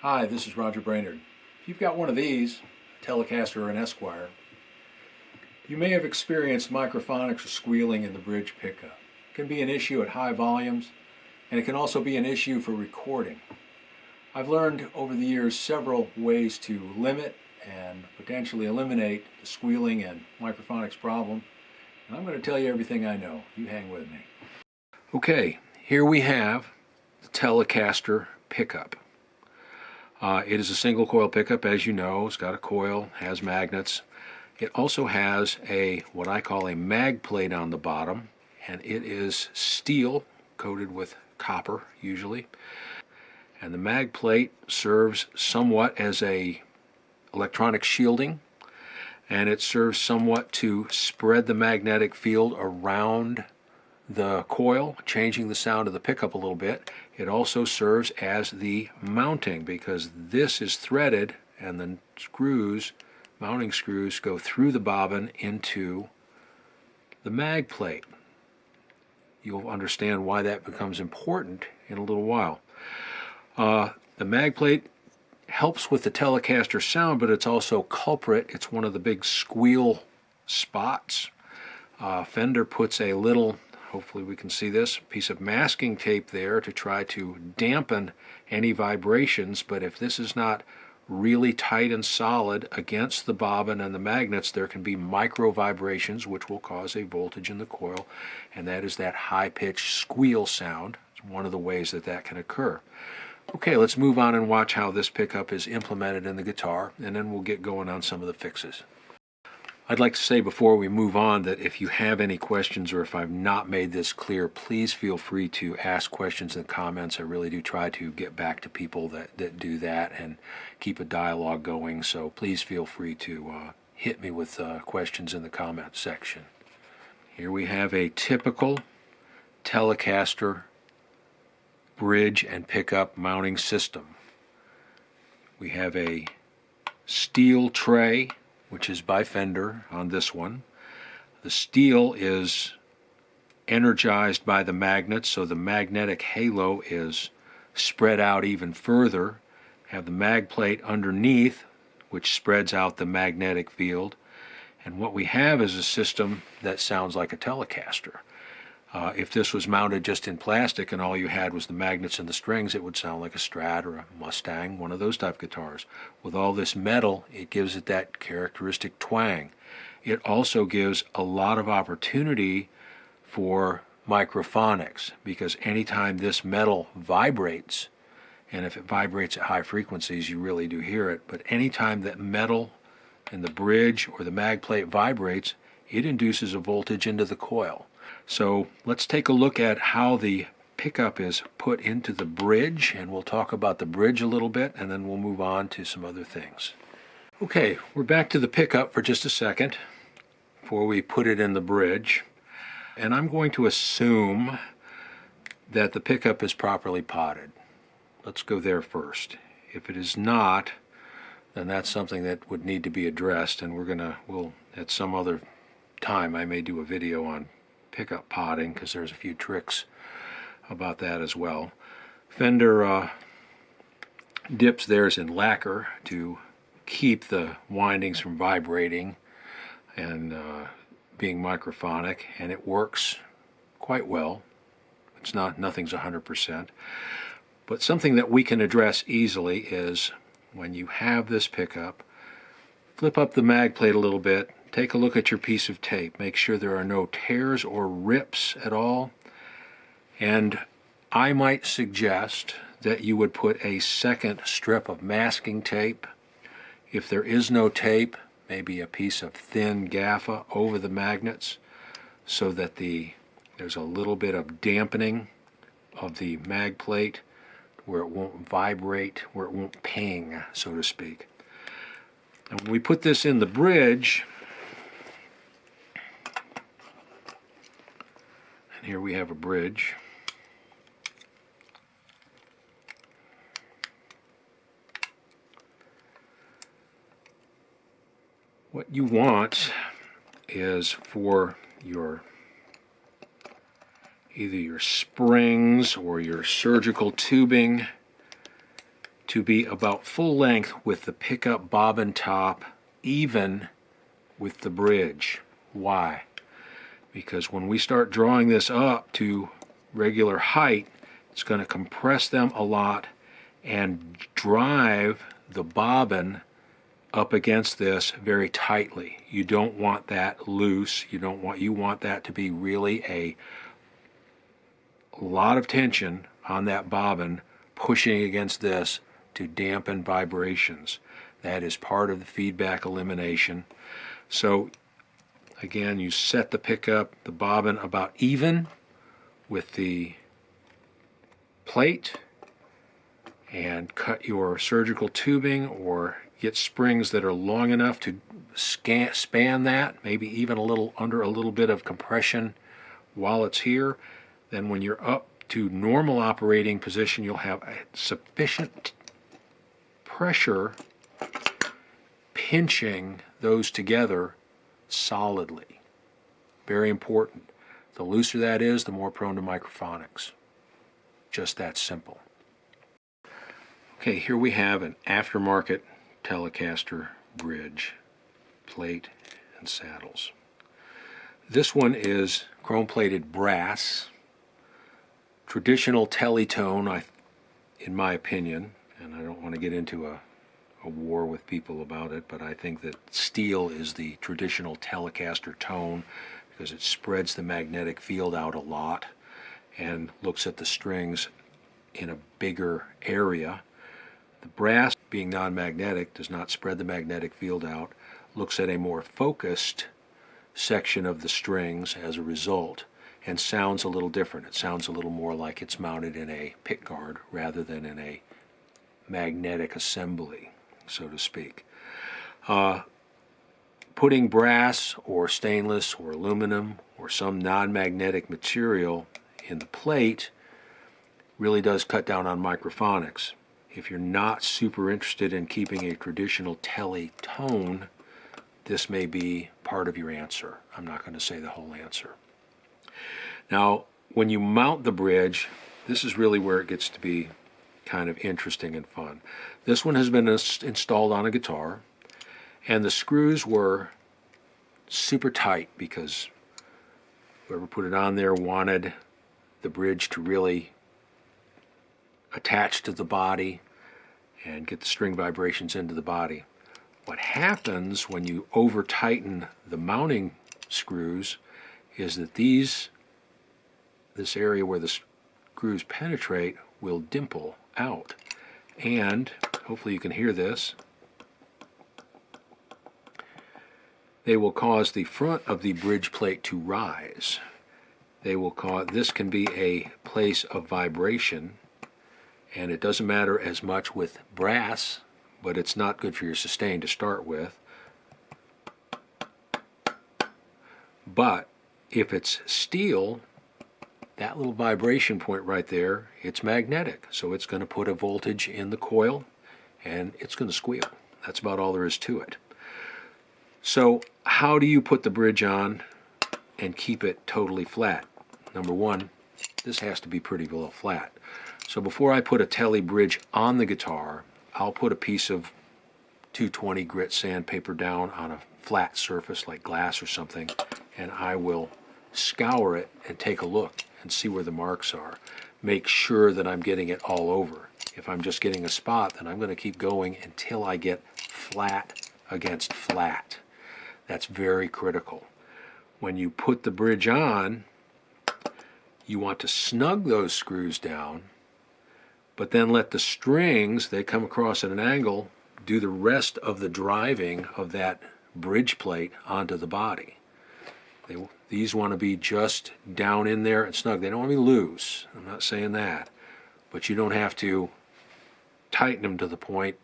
Hi, this is Roger Brainard. If you've got one of these, a Telecaster or an Esquire, you may have experienced microphonics or squealing in the bridge pickup. It can be an issue at high volumes, and it can also be an issue for recording. I've learned over the years several ways to limit and potentially eliminate the squealing and microphonics problem, and I'm going to tell you everything I know. You hang with me. Okay, here we have the Telecaster pickup. It is a single coil pickup, as you know. It's got a coil, has magnets. It also has what I call a mag plate on the bottom, and it is steel coated with copper usually. And the mag plate serves somewhat as a electronic shielding, and it serves somewhat to spread the magnetic field around the coil, changing the sound of the pickup a little bit. It also serves as the mounting, because this is threaded and the mounting screws go through the bobbin into the mag plate. You'll understand why that becomes important in a little while. The mag plate helps with the Telecaster sound, but it's also culprit. It's one of the big squeal spots. Fender puts a little, hopefully we can see this, piece of masking tape there to try to dampen any vibrations, but if this is not really tight and solid against the bobbin and the magnets, there can be micro vibrations which will cause a voltage in the coil, and that is that high-pitched squeal sound. It's one of the ways that can occur. Okay, let's move on and watch how this pickup is implemented in the guitar, and then we'll get going on some of the fixes. I'd like to say before we move on that if you have any questions or if I've not made this clear, please feel free to ask questions in the comments. I really do try to get back to people that do that and keep a dialogue going, so please feel free to hit me with questions in the comment section. Here we have a typical Telecaster bridge and pickup mounting system. We have a steel tray, which is by Fender on this one. The steel is energized by the magnets, so the magnetic halo is spread out even further. Have the mag plate underneath, which spreads out the magnetic field. And what we have is a system that sounds like a Telecaster. If this was mounted just in plastic and all you had was the magnets and the strings, it would sound like a Strat or a Mustang, one of those type guitars. With all this metal, it gives it that characteristic twang. It also gives a lot of opportunity for microphonics, because anytime this metal vibrates, and if it vibrates at high frequencies, you really do hear it, but anytime that metal in the bridge or the mag plate vibrates, it induces a voltage into the coil. So let's take a look at how the pickup is put into the bridge, and we'll talk about the bridge a little bit, and then we'll move on to some other things. Okay, we're back to the pickup for just a second before we put it in the bridge, and I'm going to assume that the pickup is properly potted. Let's go there first. If it is not, then that's something that would need to be addressed, and we'll at some other time I may do a video on pickup potting, because there's a few tricks about that as well. Fender dips theirs in lacquer to keep the windings from vibrating and being microphonic, and it works quite well. Nothing's 100%, but something that we can address easily is when you have this pickup, flip up the mag plate a little bit. Take a look at your piece of tape. Make sure there are no tears or rips at all. And I might suggest that you would put a second strip of masking tape. If there is no tape, maybe a piece of thin gaffa over the magnets so that there's a little bit of dampening of the mag plate where it won't vibrate, where it won't ping, so to speak. And when we put this in the bridge, here we have a bridge. What you want is for either your springs or your surgical tubing to be about full length with the pickup bobbin top even with the bridge. Why? Because when we start drawing this up to regular height, it's going to compress them a lot and drive the bobbin up against this very tightly. You don't want that loose. You want that to be really a lot of tension on that bobbin pushing against this to dampen vibrations. That is part of the feedback elimination. So again, you set the pickup, the bobbin about even with the plate, and cut your surgical tubing or get springs that are long enough to span that, maybe even under a little bit of compression while it's here. Then when you're up to normal operating position, you'll have a sufficient pressure pinching those together solidly. Very important. The looser that is, the more prone to microphonics. Just that simple. Okay, here we have an aftermarket Telecaster bridge, plate, and saddles. This one is chrome-plated brass, traditional Teletone, in my opinion, and I don't want to get into a war with people about it, but I think that steel is the traditional Telecaster tone because it spreads the magnetic field out a lot and looks at the strings in a bigger area. The brass, being non-magnetic, does not spread the magnetic field out, looks at a more focused section of the strings as a result, and sounds a little different. It sounds a little more like it's mounted in a pickguard rather than in a magnetic assembly, so to speak. Putting brass or stainless or aluminum or some non-magnetic material in the plate really does cut down on microphonics. If you're not super interested in keeping a traditional Teletone, this may be part of your answer. I'm not going to say the whole answer. Now, when you mount the bridge, this is really where it gets to be kind of interesting and fun. This one has been installed on a guitar, and the screws were super tight because whoever put it on there wanted the bridge to really attach to the body and get the string vibrations into the body. What happens when you over tighten the mounting screws is that this area where the screws penetrate will dimple out, and hopefully you can hear this. They will cause the front of the bridge plate to rise. This can be a place of vibration, and it doesn't matter as much with brass, but it's not good for your sustain to start with. But if it's steel, that little vibration point right there, it's magnetic, so it's going to put a voltage in the coil and it's going to squeal. That's about all there is to it. So how do you put the bridge on and keep it totally flat? Number one, this has to be pretty well flat. So before I put a Tele bridge on the guitar, I'll put a piece of 220 grit sandpaper down on a flat surface like glass or something, and I will scour it and take a look and see where the marks are. Make sure that I'm getting it all over. If I'm just getting a spot, then I'm going to keep going until I get flat against flat. That's very critical. When you put the bridge on, you want to snug those screws down, but then let the strings, they come across at an angle, do the rest of the driving of that bridge plate onto the body. These want to be just down in there and snug. They don't want to be loose. I'm not saying that. But you don't have to tighten them to the point,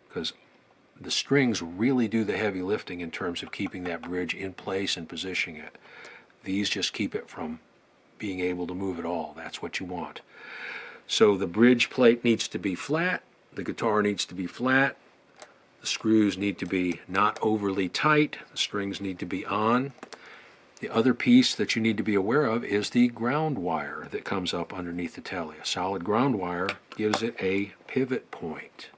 because the strings really do the heavy lifting in terms of keeping that bridge in place and positioning it. These just keep it from being able to move at all. That's what you want. So the bridge plate needs to be flat. The guitar needs to be flat. The screws need to be not overly tight. The strings need to be on. The other piece that you need to be aware of is the ground wire that comes up underneath the Tele. A solid ground wire gives it a pivot point.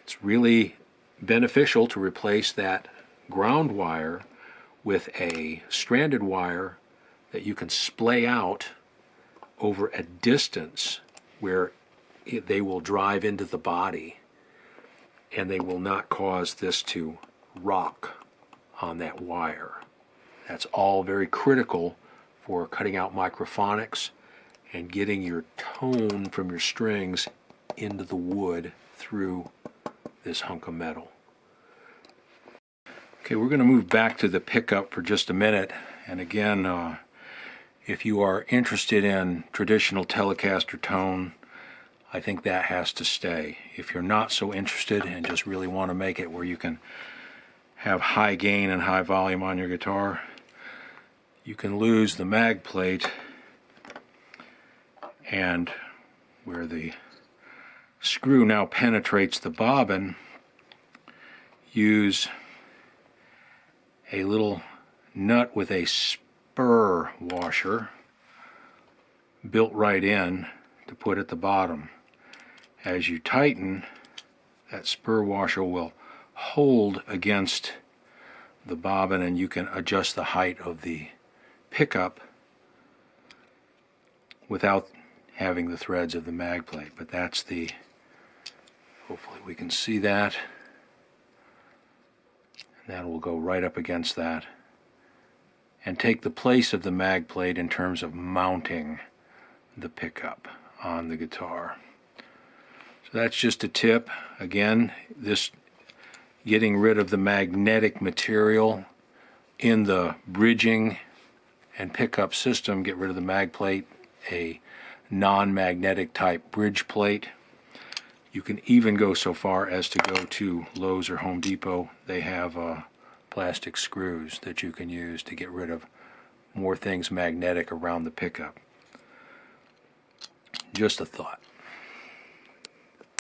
It's really beneficial to replace that ground wire with a stranded wire that you can splay out over a distance where they will drive into the body and they will not cause this to rock on that wire. That's all very critical for cutting out microphonics and getting your tone from your strings into the wood through this hunk of metal. Okay, we're going to move back to the pickup for just a minute. And again, if you are interested in traditional Telecaster tone, I think that has to stay. If you're not so interested and just really want to make it where you can have high gain and high volume on your guitar, you can lose the mag plate, and where the screw now penetrates the bobbin, use a little nut with a spur washer built right in to put at the bottom. As you tighten, that spur washer will hold against the bobbin, and you can adjust the height of the pickup without having the threads of the mag plate. But that's the, hopefully we can see that, and that will go right up against that and take the place of the mag plate in terms of mounting the pickup on the guitar. So that's just a tip. Again, this getting rid of the magnetic material in the bridging and pickup system, get rid of the mag plate, a non-magnetic type bridge plate. You can even go so far as to go to Lowe's or Home Depot. They have plastic screws that you can use to get rid of more things magnetic around the pickup. Just a thought.